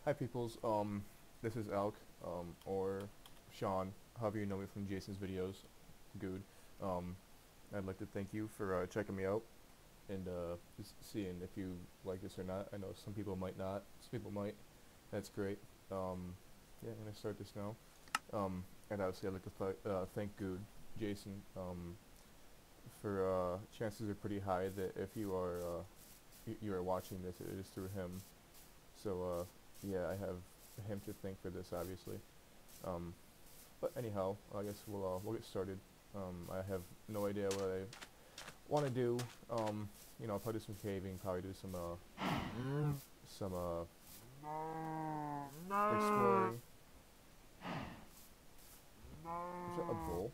Hi peoples, this is Alk, or Shawn, however you know me from Jason's videos, Guude. Um, I'd like to thank you for checking me out and just seeing if you like this or not. I know some people might not, some people might. That's great. Yeah, I'm gonna start this now. And obviously I'd like to thank Guude, Jason, for chances are pretty high that if you are watching this, it is through him. So yeah, I have him to thank for this, obviously. Um, but anyhow, I guess we'll get started. I have no idea what I want to do. I'll probably do some caving, probably do some exploring. Is that a bull?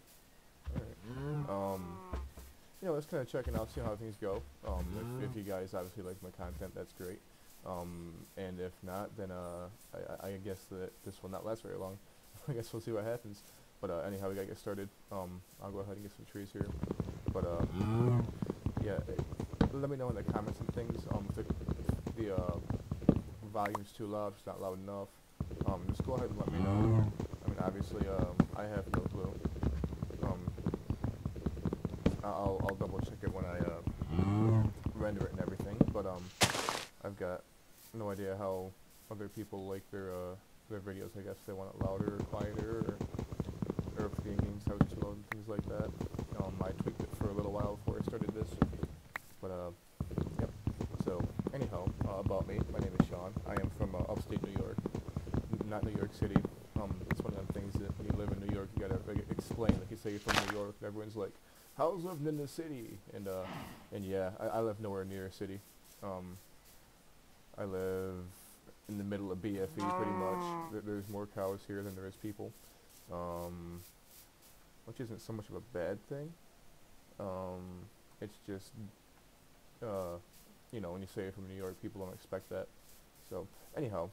Alright. Just kind of checking out, see how things go. If you guys obviously like my content, that's great. And if not, then I guess that this will not last very long. I guess we'll see what happens. But anyhow, we gotta get started. I'll go ahead and get some trees here. But yeah, let me know in the comments and things. If the volume's too loud, if it's not loud enough. Just go ahead and let me know. I mean, obviously, I have no clue. I'll double check it when I render it and everything. But I've got no idea how other people like their videos. I guess they want it louder or quieter, or if the game sounds too loud and things like that. I tweaked it for a little while before I started this, but yep. So anyhow, about me. My name is Shawn. I am from upstate New York, not New York City. It's one of the things that when you live in New York, you gotta explain. Like you say you're from New York, and everyone's like, "How's living in the city?" And yeah, I live nowhere near a city. I live in the middle of BFE pretty much. There's more cows here than there is people, which isn't so much of a bad thing. It's just, when you say you're from New York, people don't expect that. So anyhow,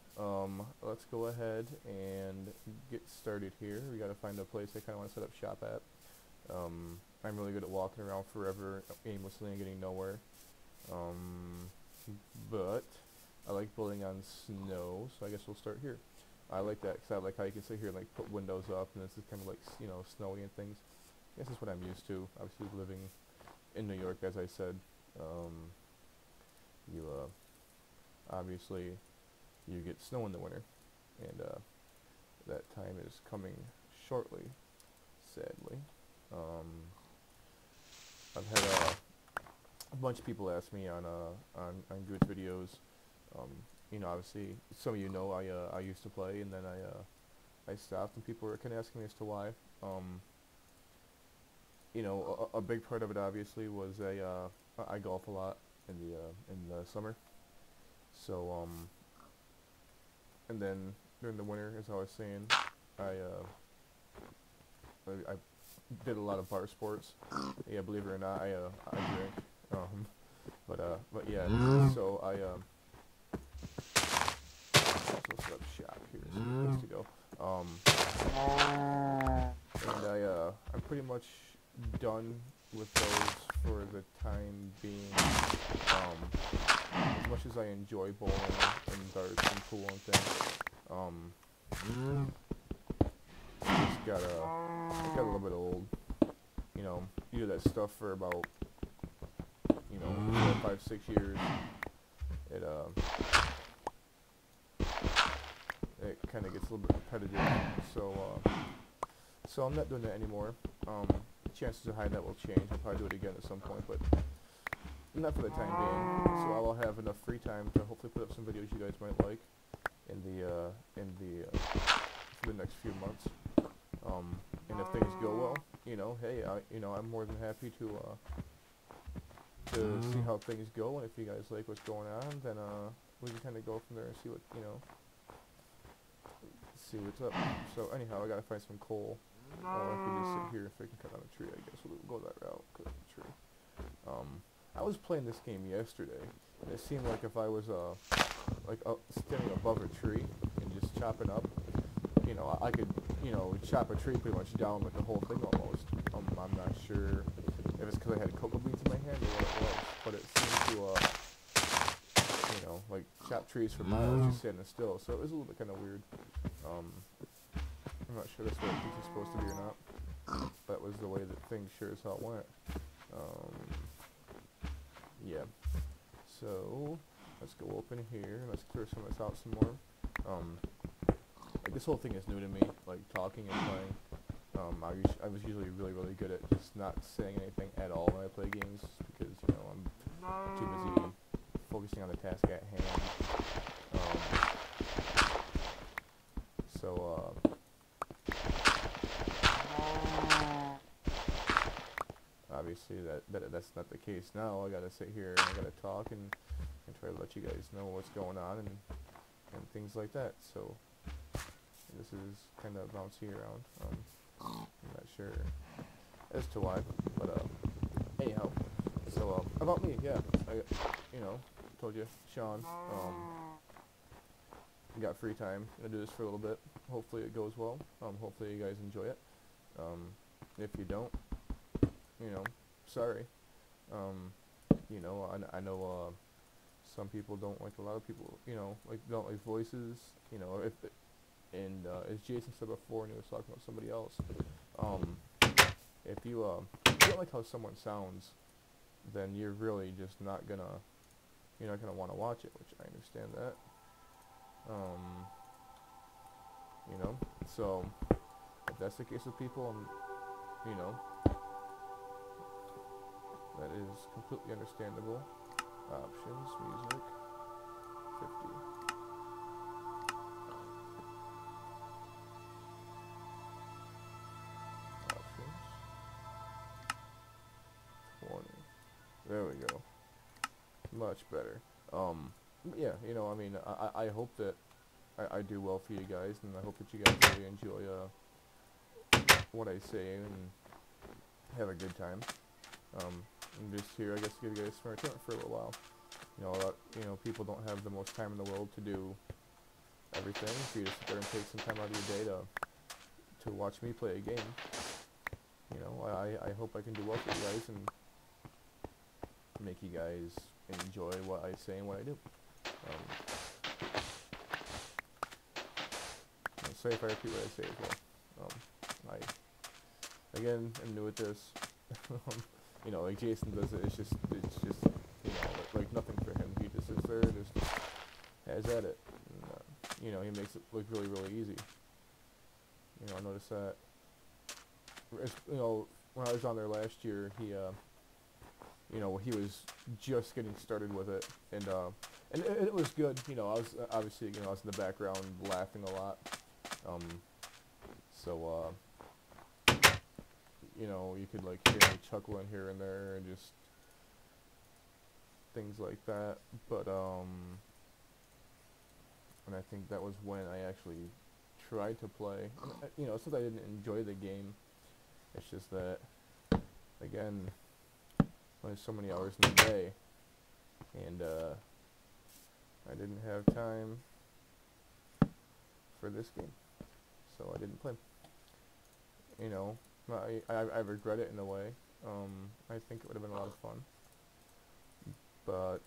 let's go ahead and get started here. We gotta find a place I kinda wanna set up shop at. I'm really good at walking around forever aimlessly and getting nowhere. But I like building on snow, so I guess we'll start here. I like that because I like how you can sit here and like put windows up, and this is kind of like snowy and things. I guess that's what I'm used to. Obviously, living in New York, as I said, you obviously you get snow in the winter, and that time is coming shortly, sadly. I've had a bunch of people ask me on good videos. Obviously, some of you know I used to play, and then I stopped, and people were kind of asking me as to why. A big part of it obviously was I golf a lot in the summer. So and then during the winter, as I was saying, I did a lot of bar sports. Yeah, believe it or not, I drink. But yeah, so I let's set up shop here. So place to go. And I'm pretty much done with those for the time being. As much as I enjoy bowling and darts and pool and things, just got a little bit old. You do that stuff for about 4, 5, 6 years. It kind of gets a little bit repetitive. So I'm not doing that anymore. Chances are high that will change. I'll probably do it again at some point, but not for the time being. So I will have enough free time to hopefully put up some videos you guys might like for the next few months. And if things go well, hey, I'm more than happy to see how things go, and if you guys like what's going on, then we can kind of go from there and see what's up. So anyhow, I gotta find some coal. If we just sit here, if we can cut down a tree, I guess we'll go that route. Cut down a tree. I was playing this game yesterday, and it seemed like if I was standing above a tree and just chopping up, I could chop a tree pretty much down like the whole thing almost. I'm not sure if it's because I had cocoa beans in my hand or what it was, but it seemed to you know, like chop trees for miles just standing still. So it was a little bit kind of weird. I'm not sure that's what it's supposed to be or not. That was the way that things sure as hell went. Yeah. So let's go open here. Let's clear some of this out some more. Like this whole thing is new to me, like talking and playing. I was usually really good at just not saying anything at all when I play games because, you know, I'm too busy focusing on the task at hand. Obviously that's not the case now. I gotta sit here and I gotta talk and try to let you guys know what's going on and things like that. So this is kind of bouncy around. I'm not sure as to why, but anyhow. So about me, yeah. I, you know, told you, Shawn. Got free time. Gonna do this for a little bit. Hopefully it goes well. Hopefully you guys enjoy it. If you don't, you know, sorry. You know, I know some people don't like, a lot of people, you know, like don't like voices. You know, as Jason said before, and he was talking about somebody else. If you don't like how someone sounds, then you're really just not gonna want to watch it, which I understand that. You know, so if that's the case with people, you know, that is completely understandable. Options, music, 50. Options, 20. There we go. Much better. Yeah, you know, I mean, I hope that I do well for you guys, and I hope that you guys really enjoy what I say and have a good time. I'm just here, I guess, to give you guys some entertainment for a little while. You know, people don't have the most time in the world to do everything. For you to sit there and take some time out of your day to watch me play a game. You know, I hope I can do well for you guys and make you guys enjoy what I say and what I do. I'm sorry if I repeat what I say as well. I again am new at this. You know, like Jason does it. It's just you know, like nothing for him. He just sits there and just has at it. And, you know, he makes it look really easy. You know, I noticed that. You know, when I was on there last year, he you know, he was just getting started with it, and it was good. You know, I was obviously, you know, I was in the background laughing a lot. So you know, you could like hear me chuckling here and there and just things like that. But and I think that was when I actually tried to play. And, you know, since I didn't enjoy the game, it's just that, again, there's so many hours in the day, and I didn't have time for this game, so I didn't play. You know, I regret it in a way. I think it would have been a lot of fun, but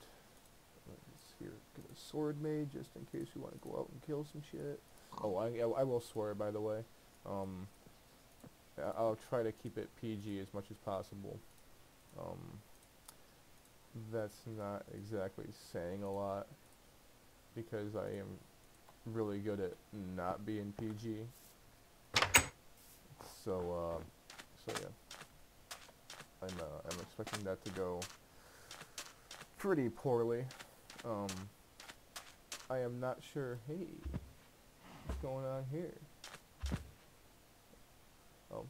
let's here, get a sword made just in case we want to go out and kill some shit. Oh, I will swear, by the way. I'll try to keep it PG as much as possible. That's not exactly saying a lot, because I am really good at not being PG. So yeah, I'm expecting that to go pretty poorly. I am not sure. Hey, what's going on here? Oh,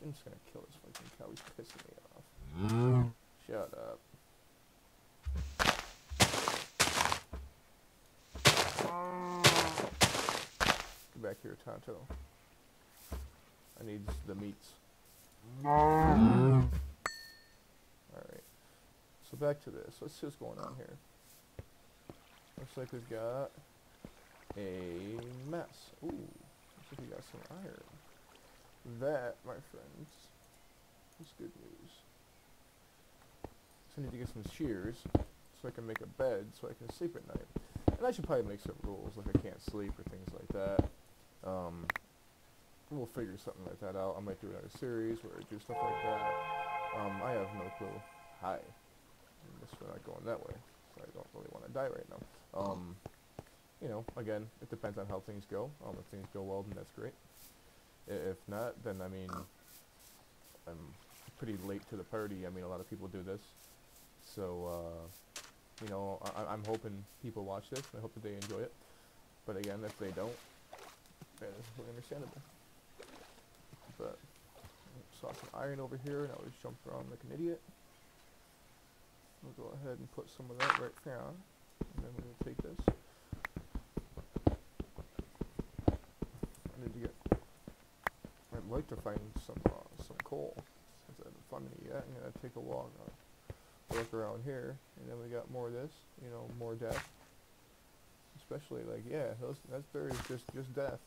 I'm just gonna kill this fucking cow. He's pissing me off. Shut up. Get back here, Tonto. I need the meats. Alright. So back to this. Let's see what's going on here. Looks like we've got a mess. Ooh. Looks like we got some iron. That, my friends, is good news. So I need to get some shears so I can make a bed so I can sleep at night. And I should probably make some rules, like I can't sleep or things like that. We'll figure something like that out. I might do another series where I do stuff like that. I have no clue. Hi. I guess we're not going that way, so I don't really want to die right now. You know, again, it depends on how things go. If things go well, then that's great. If not, then I mean, I'm pretty late to the party. I mean, a lot of people do this, so you know, I'm hoping people watch this. I hope that they enjoy it. But again, if they don't, that is completely understandable. But saw some iron over here, and I was jumping around like an idiot. We'll go ahead and put some of that right there, and then we're gonna take this. I need to get. I'd like to find some coal. Since I haven't found any yet, I'm gonna take a walk, look around here, and then we got more of this. You know, more death. Especially like, yeah, that's there is just death.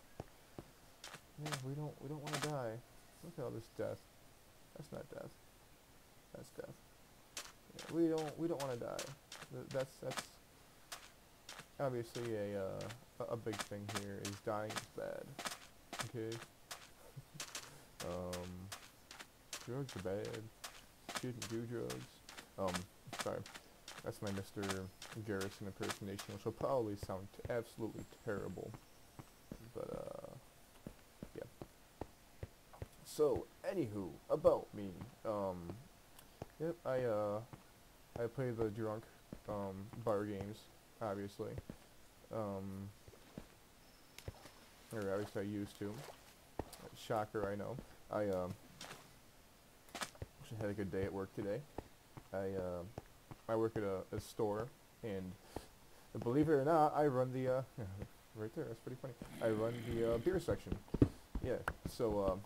Yeah, we don't want to die. Look at all this death. That's not death. That's death. Yeah, we don't want to die. That's obviously a big thing here. Is dying is bad. Okay. Drugs are bad. Shouldn't do drugs. Sorry. That's my Mr. Garrison impersonation, which will probably sound absolutely terrible. But, yeah. So, anywho, about me. Yep, I play the drunk, bar games, obviously. Or at least I used to. Shocker, I know. I had a good day at work today. I work at a store, and believe it or not, I run the, right there, that's pretty funny. I run the beer section. Yeah, so,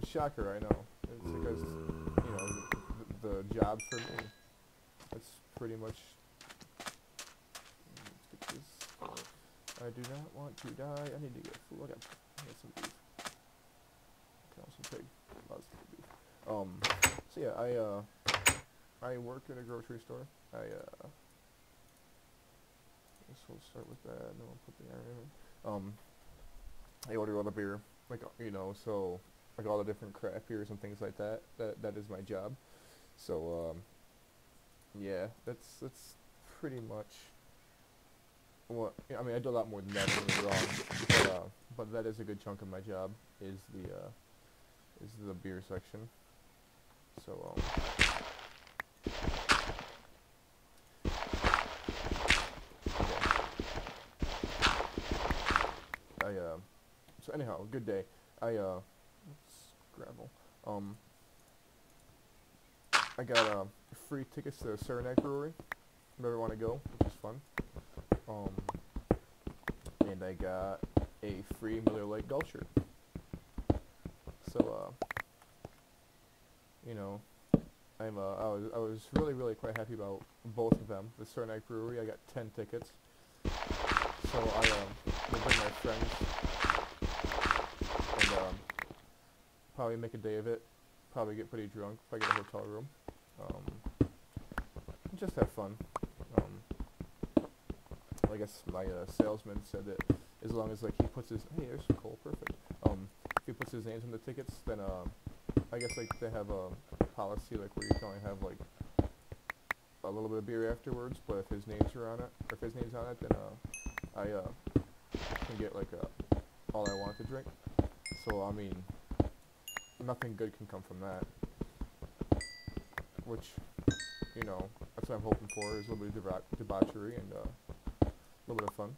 shocker, I know. It's because, you know, the job for me, that's pretty much, let's get this. I do not want to die. I need to get food. I got some beef. Okay, some pig. Lots of beef. So yeah, I work at a grocery store. I guess we'll start with that, and then we'll put the iron in. I order all the beer, like, you know, so like all the different craft beers and things like that. That is my job. So yeah, that's pretty much what. I mean, I do a lot more than that. Don't get me wrong, but that is a good chunk of my job. Is the beer section. So so anyhow, good day. Let's gravel. I got free tickets to the Saranac Brewery. If you ever want to go, which is fun. And I got a free Miller Lite Golf shirt. So you know, I was really quite happy about both of them. The Saranac Brewery, I got 10 tickets. So I will bring my friends and probably make a day of it. Probably get pretty drunk if I get a hotel room. Just have fun. I guess my salesman said that as long as like he puts his there's some coal, perfect. If he puts his names on the tickets, then I guess like they have a policy like where you can only have like a little bit of beer afterwards, but if his names are on it, or if his name's on it, then I can get like all I want to drink. So I mean, nothing good can come from that. Which, you know, that's what I'm hoping for, is a little bit of debauchery and a little bit of fun.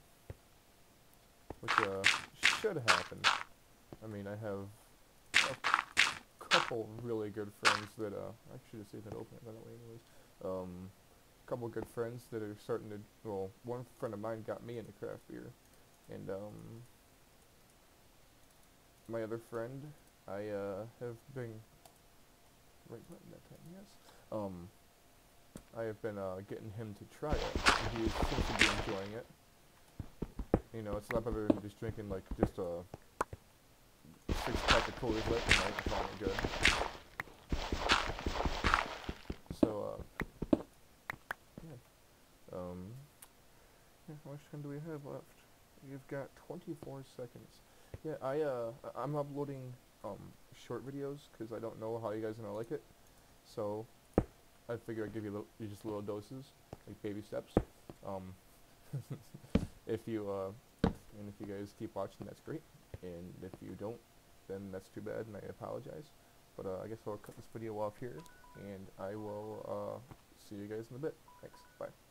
Which should happen. I mean, I have a couple really good friends that, I should have saved that open, by the way, anyways. A couple good friends that are starting to, well, one friend of mine got me into craft beer. And, my other friend, I have been, right button that time, yes. I have been getting him to try it, and he seems to be enjoying it. You know, it's a lot better than just drinking like just a 6-pack of Coors Light a night and calling it good. So, yeah. How much time do we have left? You've got 24 seconds. Yeah, I'm uploading short videos because I don't know how you guys are gonna like it. So I figure I'd give you just little doses, like baby steps. Um, if you and if you guys keep watching, that's great. And if you don't, then that's too bad, and I apologize. But I guess I'll cut this video off here, and I will see you guys in a bit. Thanks. Bye.